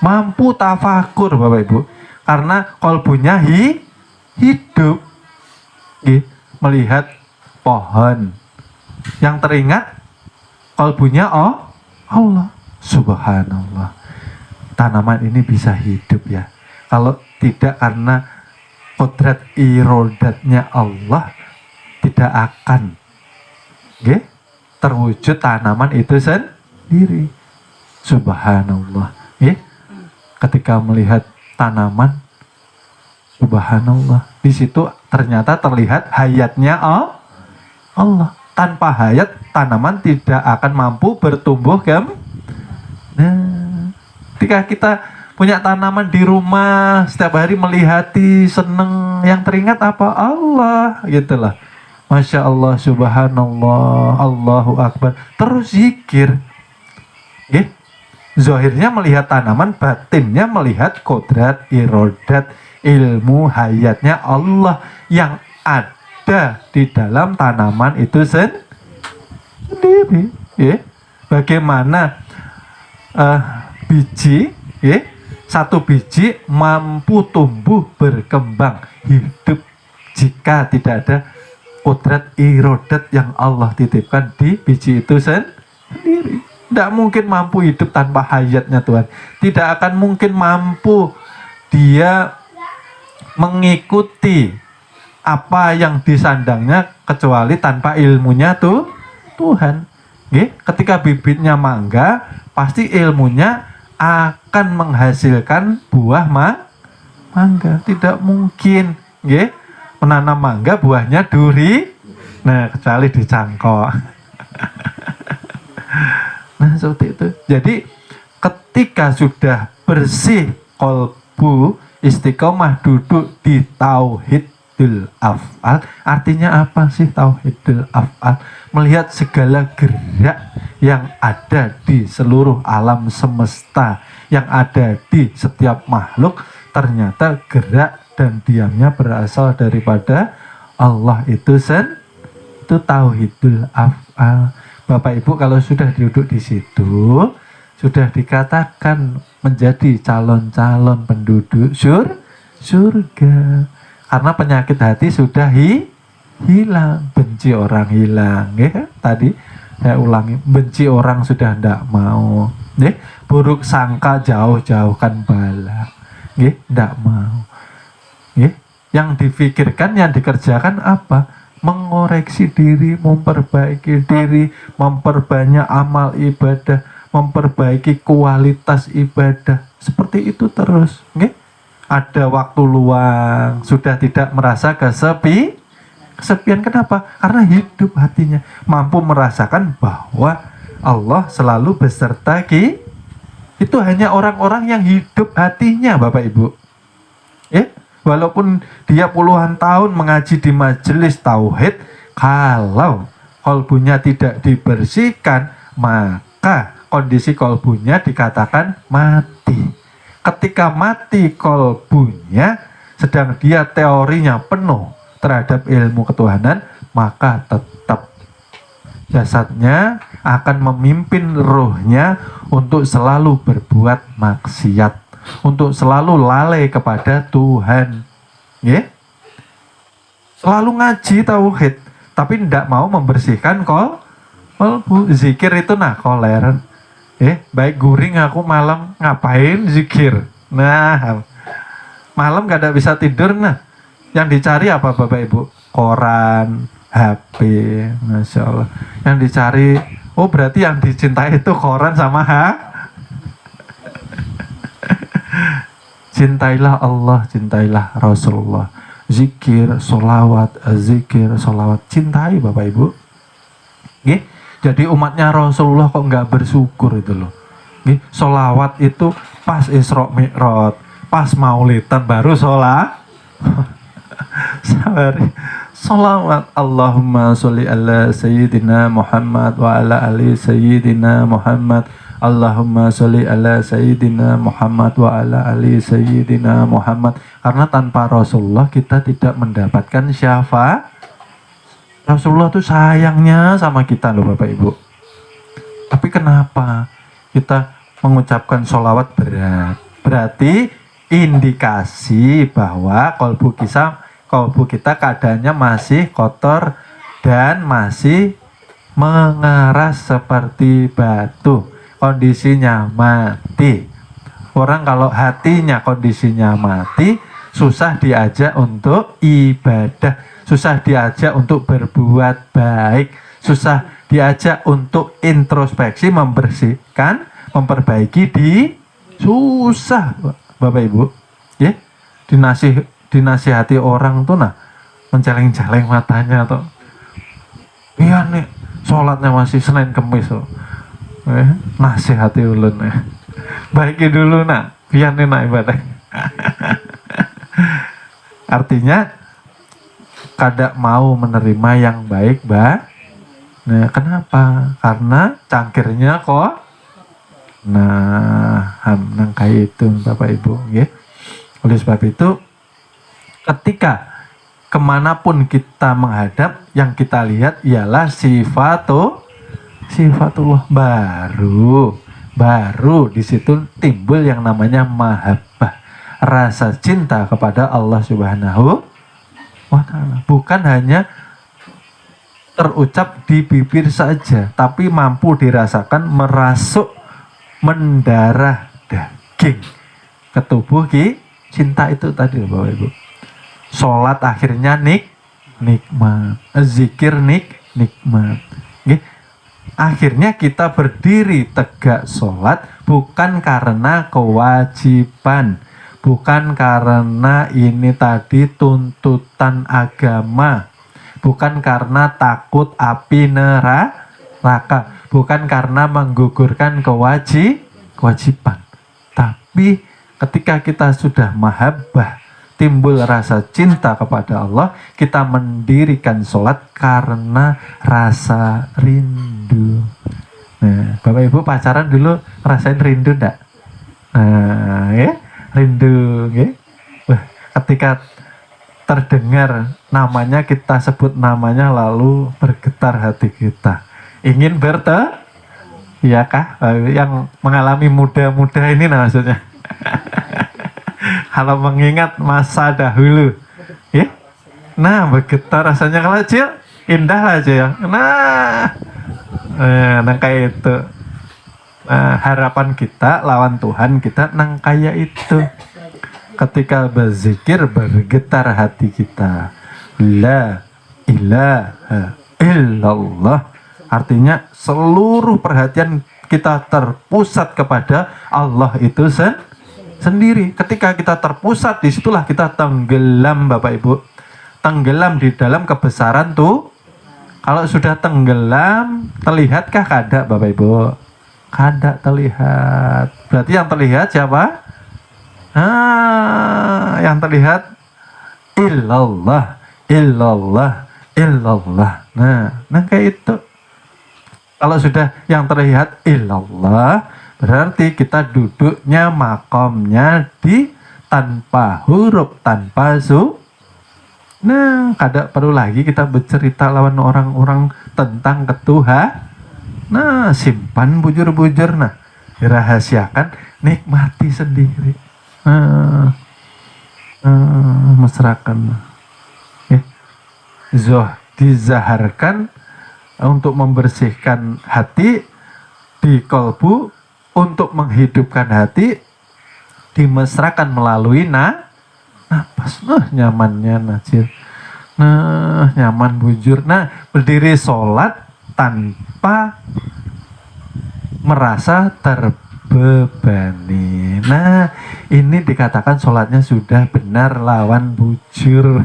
Mampu tafakur Bapak Ibu, karena kolbunya hidup, melihat pohon yang teringat kolbunya Allah. Subhanallah, tanaman ini bisa hidup ya. Kalau tidak karena kodrat irodatnya Allah, tidak akan terwujud tanaman itu sendiri. Subhanallah. Ketika melihat tanaman, subhanallah, di situ ternyata terlihat hayatnya Allah. Tanpa hayat, tanaman tidak akan mampu bertumbuh. Nah, ketika kita punya tanaman di rumah, setiap hari melihati, seneng, yang teringat apa? Allah, gitulah. Masya Allah, subhanallah, Allahu Akbar. Terus zikir. Zahirnya melihat tanaman, batinnya melihat kodrat, irodat, ilmu, hayatnya Allah yang ada di dalam tanaman itu sendiri. Bagaimana biji, satu biji mampu tumbuh berkembang hidup jika tidak ada kodrat irodat yang Allah titipkan di biji itu sendiri. Tidak mungkin mampu hidup tanpa hayatnya Tuhan. Tidak akan mungkin mampu dia mengikuti apa yang disandangnya kecuali tanpa ilmunya Tuhan. Ketika bibitnya mangga, pasti ilmunya akan menghasilkan buah mangga. Tidak mungkin menanam mangga buahnya duri. Nah, kecuali dicangkok. Nah, seperti itu. Jadi ketika sudah bersih kolbu, istiqomah duduk di tauhidul af'al. Artinya apa sih tauhidul af'al? Melihat segala gerak yang ada di seluruh alam semesta, yang ada di setiap makhluk, ternyata gerak dan diamnya berasal daripada Allah itu itu tauhidul af'al. Bapak Ibu kalau sudah duduk di situ, sudah dikatakan menjadi calon-calon penduduk surga. Karena penyakit hati sudah hilang, benci orang hilang, ya. Tadi saya ulangi, benci orang sudah tidak mau, ya. Buruk sangka jauh-jauhkan bala, ya, tidak mau, ya. Yang difikirkan, yang dikerjakan apa? Mengoreksi diri, memperbaiki diri, memperbanyak amal ibadah, memperbaiki kualitas ibadah, seperti itu terus, ya. Ada waktu luang, sudah tidak merasa kesepian. Kenapa? Karena hidup hatinya, mampu merasakan bahwa Allah selalu beserta kita. Itu hanya orang-orang yang hidup hatinya, Bapak Ibu, ya. Walaupun dia puluhan tahun mengaji di majelis tauhid, kalau kolbunya tidak dibersihkan, maka kondisi kolbunya dikatakan mati. Ketika mati kolbunya, sedang dia teorinya penuh terhadap ilmu ketuhanan, maka tetap jasadnya akan memimpin ruhnya untuk selalu berbuat maksiat, untuk selalu lalai kepada Tuhan, ya. Selalu ngaji tauhid, tapi tidak mau membersihkan kolbu. Zikir itu koler. Baik guring aku malam ngapain zikir. Nah, malam gak ada bisa tidur. Nah, yang dicari apa Bapak Ibu? Koran, HP, Masya Allah. Yang dicari, oh berarti yang dicintai itu koran sama Cintailah Allah, cintailah Rasulullah. Zikir, solawat, cintai Bapak Ibu. Oke? Jadi umatnya Rasulullah kok nggak bersyukur itu loh. Oke? Solawat itu pas Isra Mi'raj, pas Maulidan baru solawat. Allahumma sholli ala Sayyidina Muhammad wa ala ali Sayyidina Muhammad. Allahumma sholli ala Sayyidina Muhammad wa ala ali Sayyidina Muhammad. Karena tanpa Rasulullah kita tidak mendapatkan syafaat. Rasulullah tuh sayangnya sama kita loh Bapak Ibu. Tapi kenapa kita mengucapkan sholawat berat? Berarti indikasi bahwa kolbu kita keadaannya masih kotor dan masih mengeras seperti batu. Kondisinya mati. Orang kalau hatinya kondisinya mati, susah diajak untuk ibadah, susah diajak untuk berbuat baik, susah diajak untuk introspeksi, membersihkan, memperbaiki susah Bapak Ibu, ya. Dinasihati orang tuh menceleng-celeng matanya tuh. Iya nih, sholatnya masih Senin Kemis tuh. Nasihati ulun baiki dulu biar nih ibadah. Artinya kada mau menerima yang baik, Mbak. Nah, kenapa? Karena cangkirnya kok nang kayak itu Bapak Ibu, ya. Oleh sebab itu, ketika kemanapun kita menghadap, yang kita lihat ialah sifatullah. Baru di situ timbul yang namanya mahabbah, rasa cinta kepada Allah Subhanahu wa Ta'ala. Bukan hanya terucap di bibir saja, tapi mampu dirasakan, merasuk mendarah daging ke tubuh cinta itu tadi Bapak Ibu. Sholat akhirnya nikmat, zikir nikmat. Akhirnya kita berdiri tegak sholat bukan karena kewajiban, bukan karena ini tadi tuntutan agama, bukan karena takut api neraka, bukan karena menggugurkan kewajiban. Tapi ketika kita sudah mahabbah, timbul rasa cinta kepada Allah, kita mendirikan sholat karena rasa rindu. Nah, Bapak Ibu pacaran dulu rasain rindu enggak? Nah, ya, rindu, ya. Wah, ketika terdengar namanya, kita sebut namanya, lalu bergetar hati kita. Ingin iya kah? Yang mengalami muda-muda ini maksudnya. Kalau mengingat masa dahulu, ya, Nah, bergetar rasanya kalau Cil, indah lah Cil. Nah kayak itu. Nah, harapan kita lawan Tuhan kita nang kayak itu. Ketika berzikir bergetar hati kita. La ilaha illallah. Artinya seluruh perhatian kita terpusat kepada Allah itu sendiri. Ketika kita terpusat, disitulah kita tenggelam Bapak Ibu. Tenggelam di dalam kebesaran tuh. Kalau sudah tenggelam, terlihatkah kada Bapak Ibu? Kada terlihat. Berarti yang terlihat siapa? Yang terlihat illallah, illallah, illallah. Nah kayak itu. Kalau sudah yang terlihat illallah, berarti kita duduknya makomnya di tanpa huruf, tanpa su. Nah, kada perlu lagi kita bercerita lawan orang-orang tentang ketuhanan. Nah, simpan bujur-bujur, nah, dirahasiakan, nikmati sendiri. Mesrakan. Ya. Dizaharkan untuk membersihkan hati di kolbu, untuk menghidupkan hati, dimesrakan melalui napas. Nyamannya Najir. Nyaman bujur. Berdiri sholat tanpa merasa terbebani. Ini dikatakan sholatnya sudah benar lawan bujur.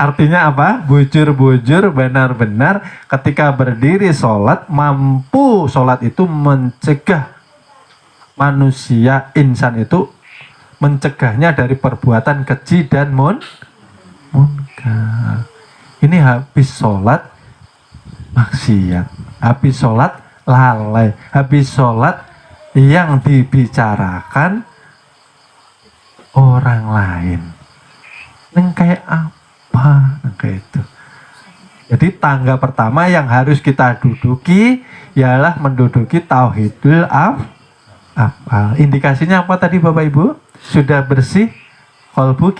Artinya apa? Bujur-bujur benar-benar ketika berdiri sholat, mampu sholat itu mencegah manusia, insan itu mencegahnya dari perbuatan keji dan munkar. Ini habis sholat maksiat, habis sholat lalai, habis sholat yang dibicarakan orang lain. Neng kayak apa? Neng kayak itu. Jadi tangga pertama yang harus kita duduki ialah menduduki tauhidul afal. Indikasinya apa tadi Bapak Ibu? Sudah bersih kolbu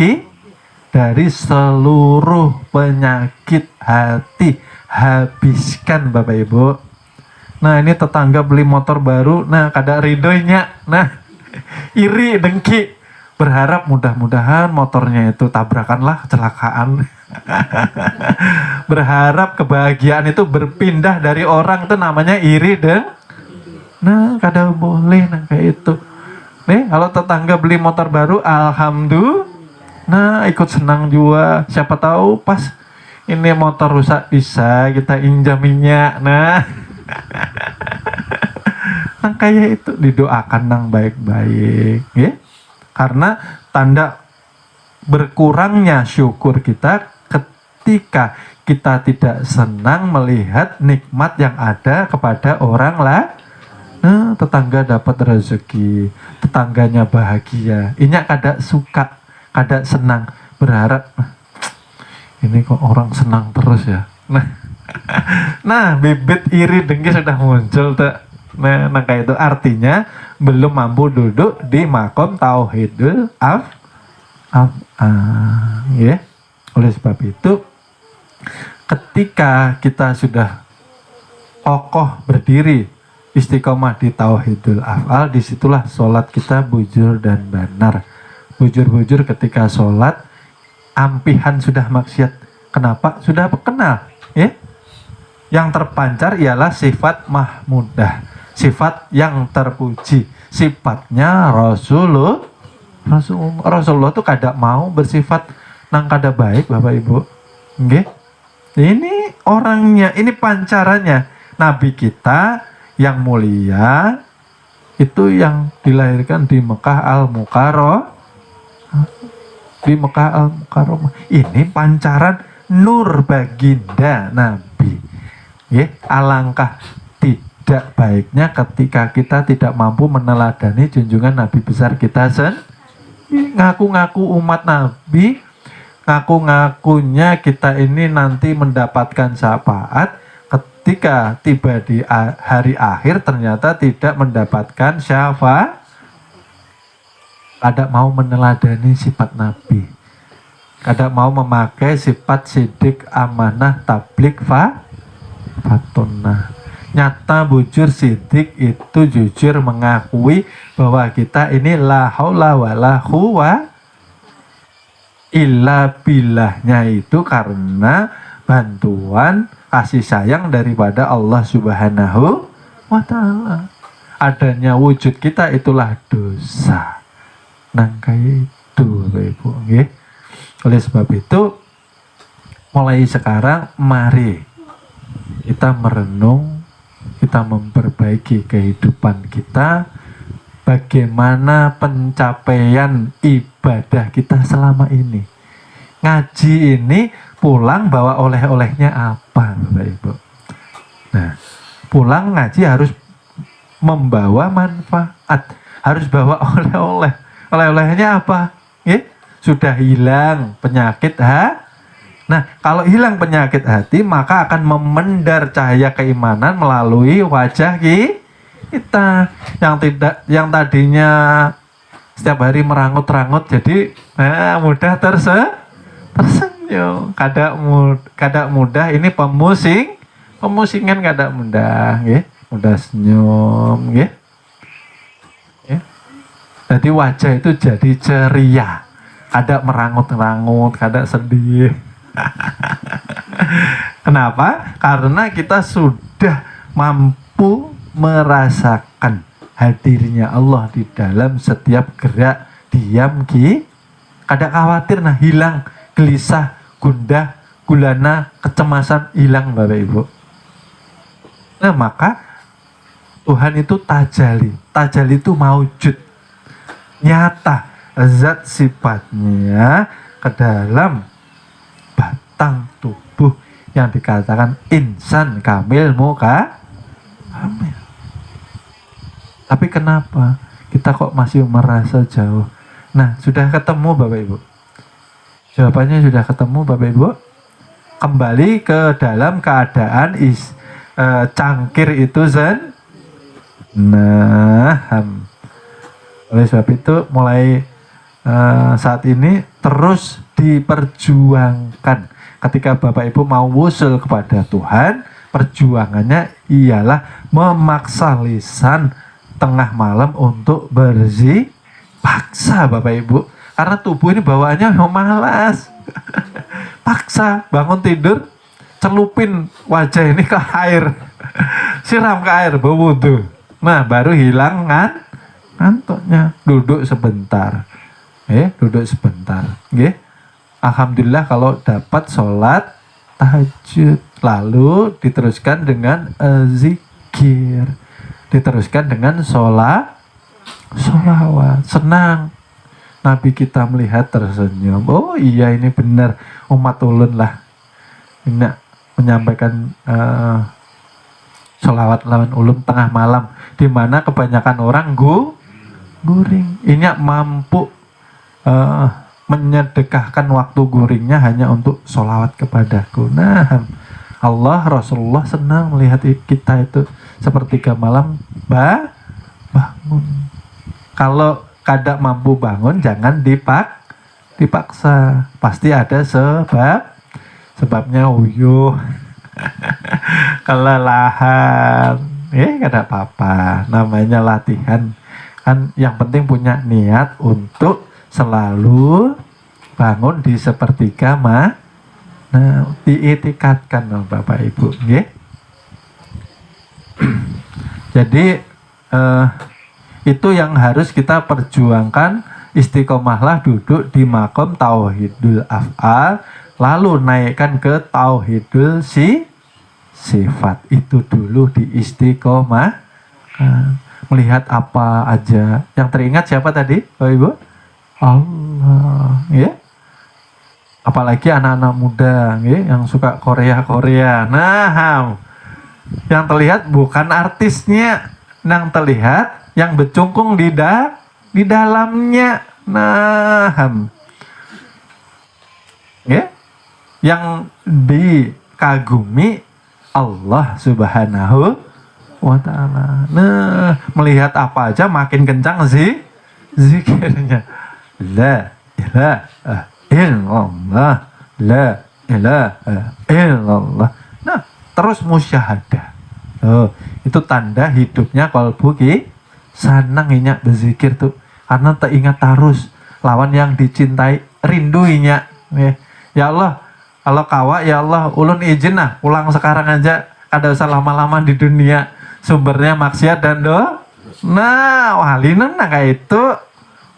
dari seluruh penyakit hati, habiskan Bapak Ibu. Ini tetangga beli motor baru, kada ridoinya, iri dengki, berharap mudah-mudahan motornya itu tabrakanlah, kecelakaan. Berharap kebahagiaan itu berpindah dari orang, itu namanya iri kada boleh kayak itu. Kalau tetangga beli motor baru, alhamdulillah, ikut senang juga. Siapa tahu pas ini motor rusak bisa kita injam minyak. Kayak itu didoakan nang baik-baik, ya. Karena tanda berkurangnya syukur kita ketika kita tidak senang melihat nikmat yang ada kepada orang lain. Tetangga dapat rezeki, tetangganya bahagia, ini kada suka, kada senang, berharap ini kok orang senang terus ya. Bibit iri dengki sudah muncul tuh. Kayak itu artinya belum mampu duduk di makom tauhidul ya. Oleh sebab itu, ketika kita sudah kokoh berdiri istiqomah di tauhidul afal, disitulah sholat kita bujur dan benar. Bujur-bujur ketika sholat, ampihan sudah maksiat. Kenapa? Sudah kenal, ya. Yang terpancar ialah sifat mahmudah, sifat yang terpuji, sifatnya Rasulullah. Rasulullah tuh kada mau bersifat nang kada baik Bapak Ibu. Nggih. Ini orangnya, ini pancarannya. Nabi kita yang mulia itu yang dilahirkan di Mekah Al-Mukarramah. Di Mekah Al-Mukarramah. Ini pancaran nur baginda Nabi. Alangkah tidak baiknya ketika kita tidak mampu meneladani junjungan Nabi besar kita ngaku-ngaku umat Nabi, ngaku-ngakunya kita ini nanti mendapatkan syafaat. Ketika tiba di hari akhir ternyata tidak mendapatkan syafaat. Ada mau meneladani sifat Nabi. kada mau memakai sifat sidik, amanah, tablik, fatonah. Nyata bujur sidik itu jujur mengakui bahwa kita ini la haula wala quwwata illa billahnya itu karena bantuan kasih sayang daripada Allah Subhanahu wa ta'ala. Adanya wujud kita itulah dosa. Nang kayak itu Bapak Ibu, nggih. Oleh sebab itu mulai sekarang mari kita merenung, kita memperbaiki kehidupan kita, bagaimana pencapaian ibadah kita selama ini. Ngaji ini pulang bawa oleh-olehnya apa Bapak Ibu? Nah, pulang ngaji harus membawa manfaat, harus bawa oleh-oleh. Oleh-olehnya apa? Sudah hilang penyakit Nah, kalau hilang penyakit hati, maka akan memendar cahaya keimanan melalui wajah kita yang tadinya setiap hari merangut-rangut jadi mudah tersenyum. Kada mudah ini pemusingan kada mudah, nggih. Mudah senyum, nggih. Jadi wajah itu jadi ceria. Kada merangut-rangut, kada sedih. Kenapa? Karena kita sudah mampu merasakan hadirnya Allah di dalam setiap gerak diam kada khawatir hilang gelisah, gundah, gulana, kecemasan hilang Bapak Ibu. Nah, maka Tuhan itu tajali. Tajali itu maujud, nyata, zat sifatnya ke dalam batang tubuh yang dikatakan insan kamil kamil. Tapi kenapa kita kok masih merasa jauh? Nah, sudah ketemu Bapak Ibu? Jawabannya sudah ketemu Bapak Ibu? Kembali ke dalam keadaan cangkir itu oleh sebab itu mulai saat ini terus diperjuangkan. Ketika Bapak Ibu mau wusul kepada Tuhan, perjuangannya ialah memaksa lisan tengah malam untuk berzikir. Paksa Bapak Ibu, karena tubuh ini bawaannya malas. Paksa bangun tidur, celupin wajah ini ke air, siram ke air, berwudu. Nah, baru hilang ngantuknya. Duduk sebentar, duduk sebentar. Alhamdulillah kalau dapat sholat tahajud, lalu diteruskan dengan zikir, diteruskan dengan sholawat. Senang Nabi kita melihat tersenyum. Oh iya, ini benar umat ulun lah ini menyampaikan sholawat lawan ulum tengah malam, di mana kebanyakan orang guring. Ini mampu menyedekahkan waktu guringnya hanya untuk sholawat kepadaku. Nah, Allah, Rasulullah senang melihat kita itu sepertiga malam bangun. Kalau kada mampu bangun, jangan dipaksa. Pasti ada sebabnya uyuh, kelelahan. Kada apa-apa. Namanya latihan. Kan yang penting punya niat untuk selalu bangun di sepertiga Nah, diitikadkan Bapak Ibu, nggih. Jadi itu yang harus kita perjuangkan. Istiqomahlah duduk di makom tauhidul af'al, lalu naikkan ke tauhidul sifat. Itu dulu di istiqomah. Melihat apa aja. Yang teringat siapa tadi Bapak Ibu? Allah, ya. Apalagi anak-anak muda, ya, yang suka Korea. Nah, yang terlihat bukan artisnya, yang terlihat yang bercungkung di dalamnya. Nah, ya, yang dikagumi Allah Subhanahu wa ta'ala. Nah, melihat apa aja makin kencang zikirnya. La ilaha illallah, la ilaha illallah. Nah, terus musyahadah. Oh, itu tanda hidupnya kalbu senang inyak berzikir tuh. Karena teringat terus lawan yang dicintai, rindu inyak. Ya Allah, kalau kawa ya Allah, ulun izin nah pulang sekarang aja, kada usah lama-lama di dunia. Sumbernya maksiat dan Nah, walinan nah kayak itu.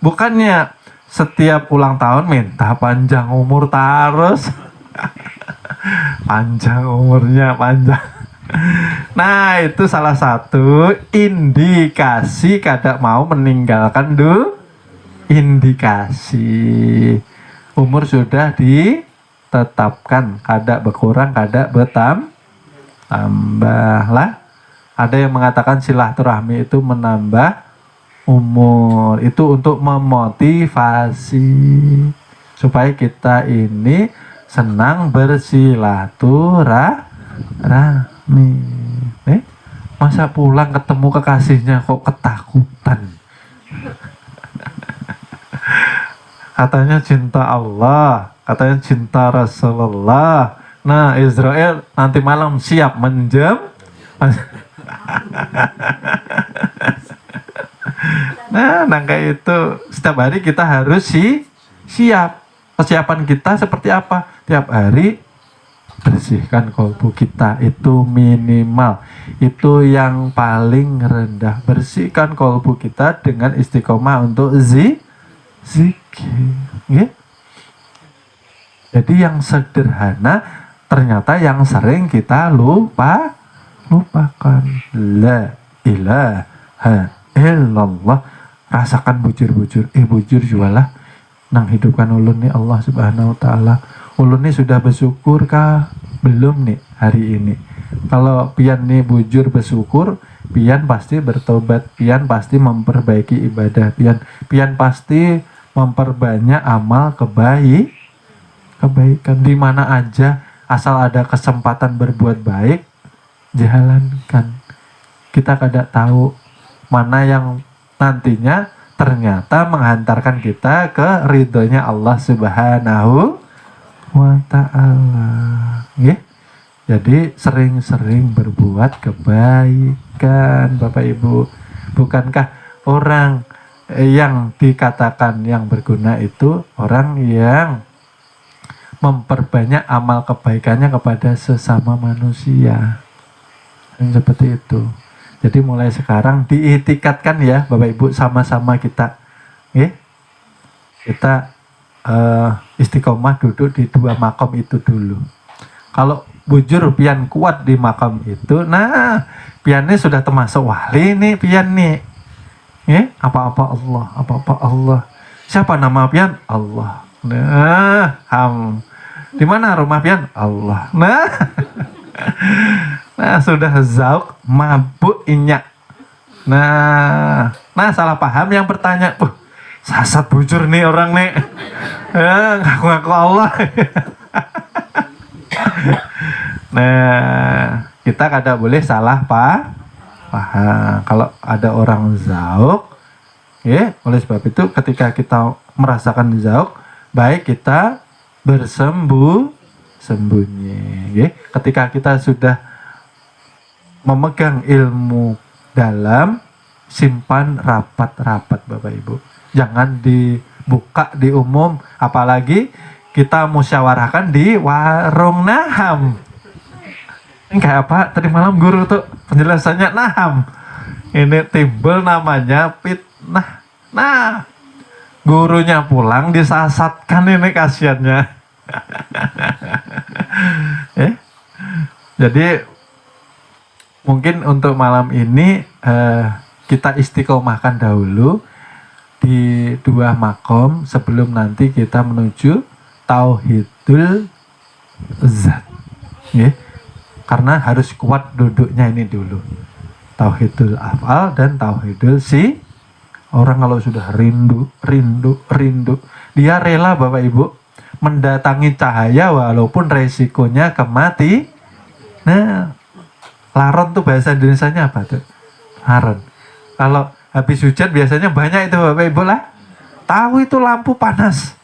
Bukannya setiap ulang tahun minta panjang umur terus. Panjang umurnya, panjang. Nah, itu salah satu indikasi kada mau meninggalkan indikasi. Umur sudah ditetapkan, kada berkurang, kada tambah lah. Ada yang mengatakan silaturahmi itu menambah umur. Itu untuk memotivasi supaya kita ini senang bersilaturahmi. Masa pulang ketemu kekasihnya kok ketakutan? Katanya cinta Allah, katanya cinta Rasulullah. Nah, Israel nanti malam siap menjem. Nah, kayak itu setiap hari kita harus siap. Persiapan kita seperti apa? Tiap hari bersihkan kalbu kita, itu minimal. Itu yang paling rendah. Bersihkan kalbu kita dengan istiqomah untuk zikir. Jadi yang sederhana ternyata yang sering kita lupakan. La ilaha illallah. Rasakan bujur-bujur. Bujur jualah nang hidupkan ulun nih Allah subhanahu wa ta'ala. Ulun nih sudah bersyukur kah? Belum nih hari ini. Kalau pian nih bujur bersyukur, pian pasti bertobat, pian pasti memperbaiki ibadah, pian pasti memperbanyak amal kebaikan. Di mana aja asal ada kesempatan berbuat baik, jalankan. Kita kada tahu mana yang nantinya ternyata menghantarkan kita ke ridhonya Allah subhanahu wa ta'ala. Jadi sering-sering berbuat kebaikan, Bapak Ibu. Bukankah orang yang dikatakan yang berguna itu orang yang memperbanyak amal kebaikannya kepada sesama manusia. Seperti itu. Jadi mulai sekarang diitikatkan ya Bapak Ibu, sama-sama kita. Kita istiqomah duduk di 2 makom itu dulu. Kalau bujur pian kuat di makam itu, nah piannya sudah termasuk wali nih pian nih. Apa-apa Allah. Siapa nama pian? Allah. Nah, di mana rumah pian? Allah. Nah, sudah zauk, mabuk inyak. Nah, salah paham yang bertanya, sasat bujur nih orang nih. Ngaku-ngaku Allah. Nah, kita kada boleh salah paham. Kalau ada orang zauk, oleh sebab itu ketika kita merasakan zauk, baik kita bersembunyi. Ketika kita sudah memegang ilmu dalam, simpan rapat-rapat Bapak Ibu. Jangan dibuka di umum, apalagi kita musyawarahkan di warung naham. Ini kayak apa? Tadi malam guru tuh penjelasannya naham. Ini timbul namanya fitnah. Nah, gurunya pulang disasatkan, ini kasihannya. Jadi mungkin untuk malam ini kita istiqomahkan dahulu di 2 makom sebelum nanti kita menuju tauhidul zat. Karena harus kuat duduknya ini dulu. Tauhidul afal dan tauhidul orang kalau sudah rindu, dia rela Bapak Ibu mendatangi cahaya walaupun resikonya kemati. Nah, laron tuh bahasa Indonesianya apa tuh? Laron. Kalau habis hujan biasanya banyak itu Bapak Ibu lah. Tahu itu lampu panas.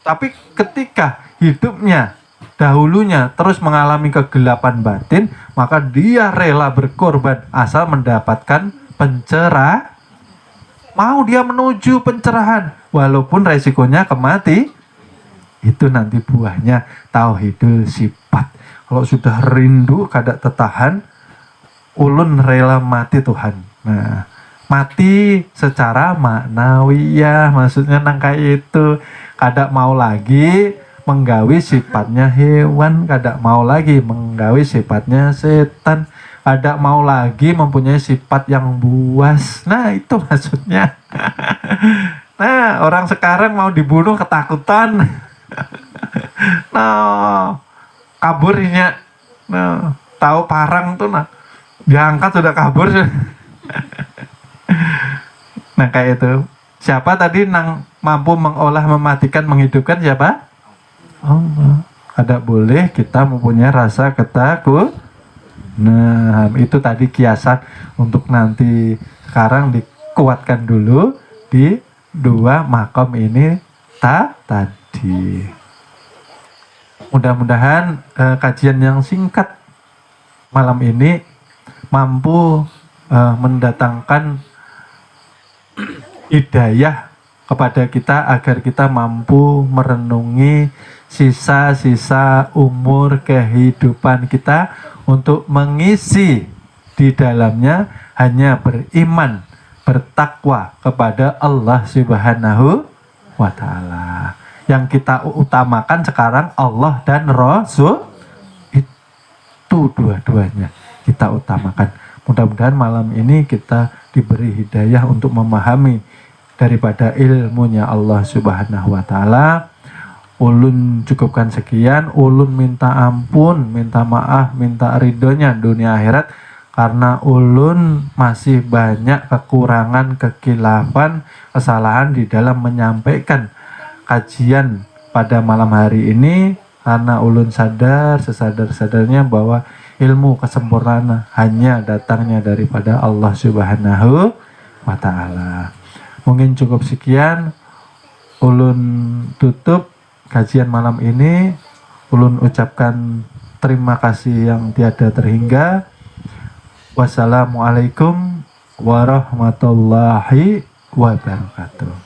Tapi ketika hidupnya dahulunya terus mengalami kegelapan batin, maka dia rela berkorban asal mendapatkan pencerahan. Mau dia menuju pencerahan walaupun resikonya kemati. Itu nanti buahnya tauhidul sifat. Kalau sudah rindu kada tetahan, ulun rela mati Tuhan. Nah, mati secara maknawiyah, maksudnya nang kayak itu. Kada mau lagi menggawi sifatnya hewan, kada mau lagi menggawi sifatnya setan, kada mau lagi mempunyai sifat yang buas. Nah, itu maksudnya. Nah, orang sekarang mau dibunuh ketakutan. Nah, kaburnya. Nah, tahu parang tuh nah. Diangkat sudah kabur. Nah, kayak itu. Siapa tadi nang mampu mengolah, mematikan, menghidupkan siapa? Allah. Ada boleh kita mempunyai rasa ketakut. Nah, itu tadi kiasan untuk nanti. Sekarang dikuatkan dulu di dua makom ini tadi. Mudah-mudahan kajian yang singkat malam ini mampu mendatangkan hidayah kepada kita agar kita mampu merenungi sisa-sisa umur kehidupan kita untuk mengisi di dalamnya hanya beriman, bertakwa kepada Allah Subhanahu wa Ta'ala. Yang kita utamakan sekarang Allah dan Rasul, itu dua-duanya kita utamakan. Mudah-mudahan malam ini kita diberi hidayah untuk memahami daripada ilmunya Allah Subhanahu wa Ta'ala. Ulun cukupkan sekian. Ulun minta ampun, minta maaf, minta ridhonya dunia akhirat, karena ulun masih banyak kekurangan, kekilafan, kesalahan di dalam menyampaikan kajian pada malam hari ini. Karena ulun sadar sesadar-sadarnya bahwa ilmu kesempurnaan hanya datangnya daripada Allah Subhanahu wa Ta'ala. Mungkin cukup sekian. Ulun tutup kajian malam ini. Ulun ucapkan terima kasih yang tiada terhingga. Wassalamualaikum warahmatullahi wabarakatuh.